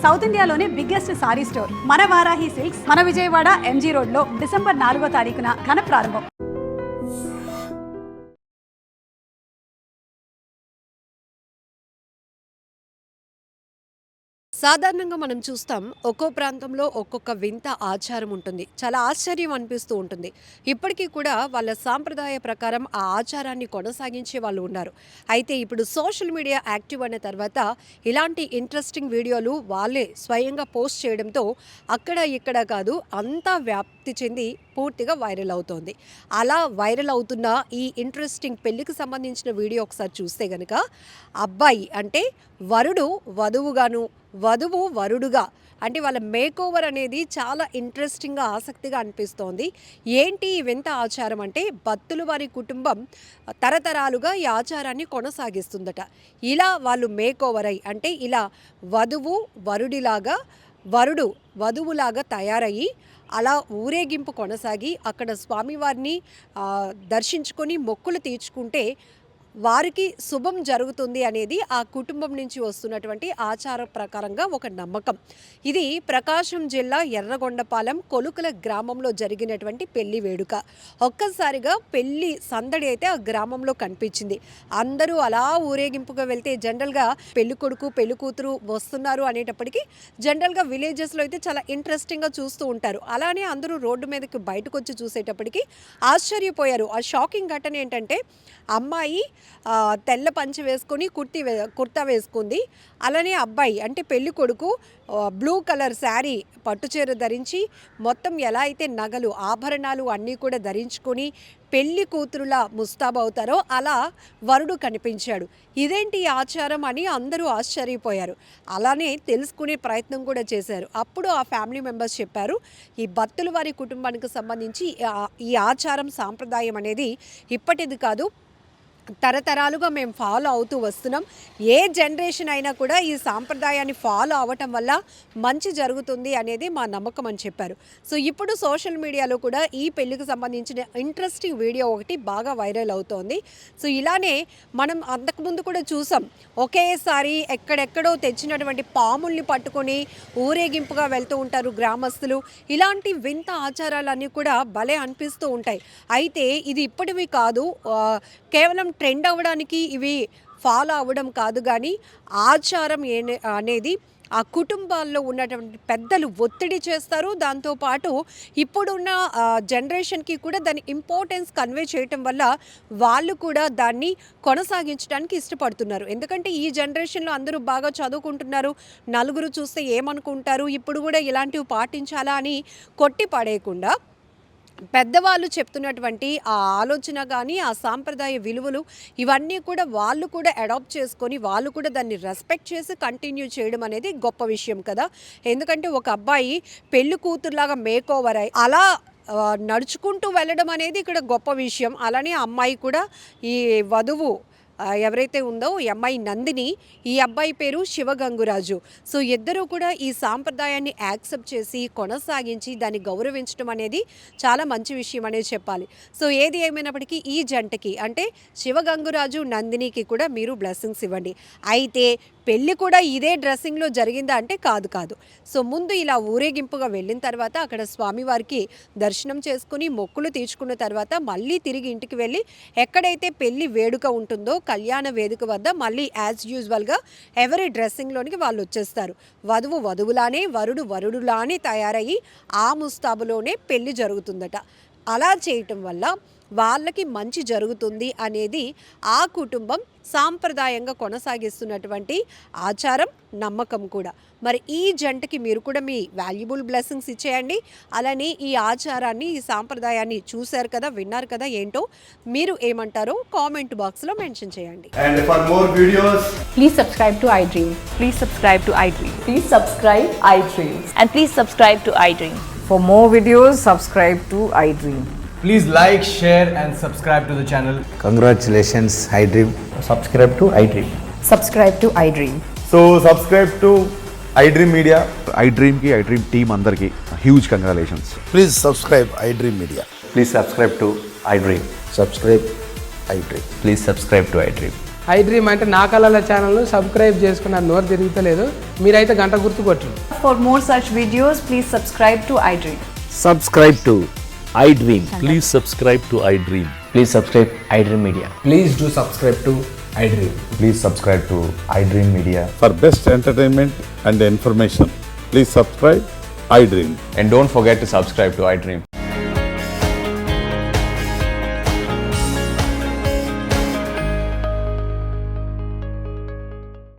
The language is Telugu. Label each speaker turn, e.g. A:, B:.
A: సౌత్ ఇండియాలోనే బిగ్గెస్ట్ సారీ స్టోర్ మన వారాహి సిల్క్స్ మన విజయవాడ ఎంజీ రోడ్ లో డిసెంబర్ 4వ తారీఖున ఘన ప్రారంభం.
B: సాధారణంగా మనం చూస్తాం ఒక్కో ప్రాంతంలో ఒక్కొక్క వింత ఆచారం ఉంటుంది. చాలా ఆశ్చర్యం అనిపిస్తూ ఉంటుంది. ఇప్పటికీ కూడా వాళ్ళ సాంప్రదాయ ప్రకారం ఆ ఆచారాన్ని కొనసాగించే వాళ్ళు ఉన్నారు. అయితే ఇప్పుడు సోషల్ మీడియా యాక్టివ్ అయిన తర్వాత ఇలాంటి ఇంట్రెస్టింగ్ వీడియోలు వాళ్ళే స్వయంగా పోస్ట్ చేయడంతో అక్కడ ఇక్కడ కాదు అంతా వ్యాప్తి చెంది పూర్తిగా వైరల్ అవుతోంది. అలా వైరల్ అవుతున్న ఈ ఇంట్రెస్టింగ్ పెళ్లికి సంబంధించిన వీడియో ఒకసారి చూస్తే గనక అబ్బాయి అంటే వరుడు వధువుగాను వధువు వరుడుగా అంటే వాళ్ళ మేకోవర్ అనేది చాలా ఇంట్రెస్టింగ్గా ఆసక్తిగా అనిపిస్తోంది. ఏంటి ఈ వింత ఆచారం అంటే భక్తులు వారి కుటుంబం తరతరాలుగా ఈ ఆచారాన్ని కొనసాగిస్తుందట. ఇలా వాళ్ళు మేకోవర్ అయి అంటే ఇలా వధువు వరుడిలాగా వరుడు వధువులాగా తయారయ్యి అలా ఊరేగింపు కొనసాగి అక్కడ స్వామివారిని దర్శించుకొని మొక్కులు తీర్చుకుంటే వారికి శుభం జరుగుతుంది అనేది ఆ కుటుంబం నుంచి వస్తున్నటువంటి ఆచార ప్రకారంగా ఒక నమ్మకం. ఇది ప్రకాశం జిల్లా ఎర్రగొండపాలెం కొలుకుల గ్రామంలో జరిగినటువంటి పెళ్లి వేడుక. ఒక్కసారిగా పెళ్లి సందడి అయితే ఆ గ్రామంలో కనిపించింది. అందరూ అలా ఊరేగింపుగా వెళ్తే జనరల్గా పెళ్లి కొడుకు పెళ్లి కూతురు వస్తున్నారు అనేటప్పటికీ జనరల్గా విలేజెస్లో అయితే చాలా ఇంట్రెస్టింగ్గా చూస్తూ ఉంటారు. అలానే అందరూ రోడ్డు మీదకి బయటకు వచ్చి చూసేటప్పటికి ఆశ్చర్యపోయారు. ఆ షాకింగ్ ఘటన ఏంటంటే అమ్మాయి తెల్ల పంచె వేసుకొని కుర్తా వేసుకుంది. అలానే అబ్బాయి అంటే పెళ్లి కొడుకు బ్లూ కలర్ శారీ పట్టుచీర ధరించి మొత్తం ఎలా అయితే నగలు ఆభరణాలు అన్నీ కూడా ధరించుకొని పెళ్లి కూతురులా ముస్తాబవుతారో అలా వరుడు కనిపించాడు. ఇదేంటి ఆచారం అని అందరూ ఆశ్చర్యపోయారు. అలానే తెలుసుకునే ప్రయత్నం కూడా చేశారు. అప్పుడు ఆ ఫ్యామిలీ మెంబర్స్ చెప్పారు, ఈ భక్తుల వారి కుటుంబానికి సంబంధించి ఈ ఆచారం సాంప్రదాయం అనేది ఇప్పటిది కాదు, తరతరాలుగా మేము ఫాలో అవుతూ వస్తున్నాం. ఏ జనరేషన్ అయినా కూడా ఈ సాంప్రదాయాన్ని ఫాలో అవ్వటం వల్ల మంచి జరుగుతుంది అనేది మా నమ్మకం అని చెప్పారు. సో ఇప్పుడు సోషల్ మీడియాలో కూడా ఈ పెళ్లికి సంబంధించిన ఇంట్రెస్టింగ్ వీడియో ఒకటి బాగా వైరల్ అవుతోంది. సో ఇలానే మనం అంతకుముందు కూడా చూసాం, ఒకేసారి ఎక్కడెక్కడో తెచ్చినటువంటి పాముల్ని పట్టుకొని ఊరేగింపుగా వెళ్తూ ఉంటారు గ్రామస్తులు. ఇలాంటి వింత ఆచారాలన్నీ కూడా భలే అనిపిస్తూ ఉంటాయి. అయితే ఇది ఇప్పటివి కాదు, కేవలం ట్రెండ్ అవ్వడానికి ఇవి ఫాలో అవ్వడం కాదు, కానీ ఆచారం అనేది ఆ కుటుంబాల్లో ఉన్నటువంటి పెద్దలు ఒత్తిడి చేస్తారు. దాంతోపాటు ఇప్పుడున్న జనరేషన్కి కూడా దాని ఇంపార్టెన్స్ కన్వే చేయటం వల్ల వాళ్ళు కూడా దాన్ని కొనసాగించడానికి ఇష్టపడుతున్నారు. ఎందుకంటే ఈ జనరేషన్లో అందరూ బాగా చదువుకుంటున్నారు, నలుగురు చూస్తే ఏమనుకుంటారు, ఇప్పుడు కూడా ఇలాంటివి పాటించాలా అని కొట్టి పడేయకుండా పెద్దవాళ్ళు చెప్తున్నటువంటి ఆ ఆలోచన కానీ ఆ సాంప్రదాయ విలువలు ఇవన్నీ కూడా వాళ్ళు కూడా అడాప్ట్ చేసుకొని వాళ్ళు కూడా దాన్ని రెస్పెక్ట్ చేసి కంటిన్యూ చేయడం అనేది గొప్ప విషయం కదా. ఎందుకంటే ఒక అబ్బాయి పెళ్లి కూతురులాగా మేకోవర్ అయ్యి అలా నడుచుకుంటూ వెళ్ళడం అనేది ఇక్కడ గొప్ప విషయం. అలానే అమ్మాయి కూడా ఈ వధువు ఎవరైతే ఉందో ఈ అమ్మాయి నందిని, ఈ అబ్బాయి పేరు శివగంగురాజు. సో ఇద్దరూ కూడా ఈ సాంప్రదాయాన్ని యాక్సెప్ట్ చేసి కొనసాగించి దాన్ని గౌరవించడం అనేది చాలా మంచి విషయం అనేది చెప్పాలి. సో ఏది ఏమైనప్పటికీ ఈ జంటకి అంటే శివగంగురాజు నందినికి కూడా మీరు బ్లెస్సింగ్స్ ఇవ్వండి. అయితే పెళ్ళి కూడా ఇదే డ్రెస్సింగ్లో జరిగిందా అంటే కాదు. సో ముందు ఇలా ఊరేగింపుగా వెళ్ళిన తర్వాత అక్కడ స్వామివారికి దర్శనం చేసుకుని మొక్కులు తీర్చుకున్న తర్వాత మళ్ళీ తిరిగి ఇంటికి వెళ్ళి ఎక్కడైతే పెళ్లి వేడుక ఉంటుందో కళ్యాణ వేదిక వద్ద మళ్ళీ యాజ్ యూజువల్గా ఎవరి డ్రెస్సింగ్లోనికి వాళ్ళు వచ్చేస్తారు. వధువు వధువులానే వరుడు వరుడులానే తయారయ్యి ఆ ముస్తాబులోనే పెళ్లి జరుగుతుందట. అలా చేయటం వల్ల వాళ్ళకి మంచి జరుగుతుంది అనేది ఆ కుటుంబం సాంప్రదాయంగా కొనసాగిస్తున్నటువంటి ఆచారం, నమ్మకం కూడా. మరి ఈ జంటకి మీరు కూడా మీ వాల్యుబుల్ బ్లెస్సింగ్స్ ఇచ్చేయండి. అలానే ఈ ఆచారాన్ని ఈ సాంప్రదాయాన్ని చూశారు కదా, విన్నారు కదా, ఏంటో మీరు ఏమంటారో కామెంట్ బాక్స్లో మెన్షన్ చేయండి.
C: And for more videos,
D: please subscribe to iDream.
E: Please subscribe to iDream.
D: Please subscribe iDream.
E: And please subscribe to iDream.
D: For more videos, subscribe to iDream.
C: please like, share and subscribe to the channel.
F: Congratulations, iDream.
G: Subscribe to iDream.
D: Subscribe to iDream.
C: So subscribe to iDream Media.
H: iDream ki iDream team andarki huge congratulations.
F: Please subscribe iDream Media.
G: Please subscribe to iDream.
F: Subscribe iDream.
G: Please subscribe to iDream. I dream అంటే నా కళల ఛానల్ను సబ్స్క్రైబ్ చేసుకున్న నోరు తిరుగుతలేదు. మీరైతే గంట గుర్తు కొట్టండి.
D: For more such videos, please subscribe to iDream.
I: Subscribe to iDream.
J: Please subscribe to iDream.
I: Please subscribe iDream Media.
G: Please do subscribe to I dream.
C: Please subscribe to iDream Media.
J: For best entertainment and information, please subscribe iDream.
C: And don't forget to subscribe to iDream.